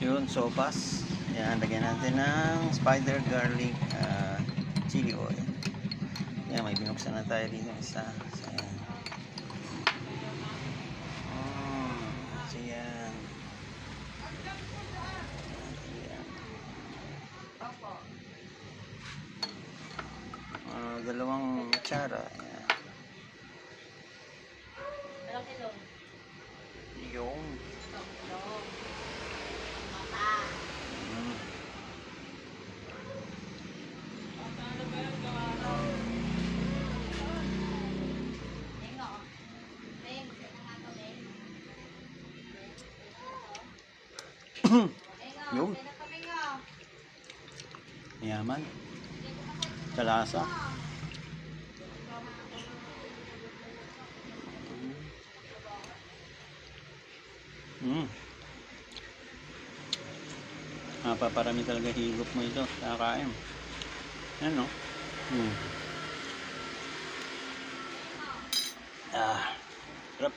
Yun, sopas. Ayan, lagyan natin ng spider garlic chili oil. Ayan, may binuksan na tayo dito isa. So, ayan. So, ayan. Ayan. Dalawang kutsara. Ayan. Yung. Yung. Yaman. Sa lasa. Paparami talaga higop mo ito. Kakain. Yan, no? Sarap.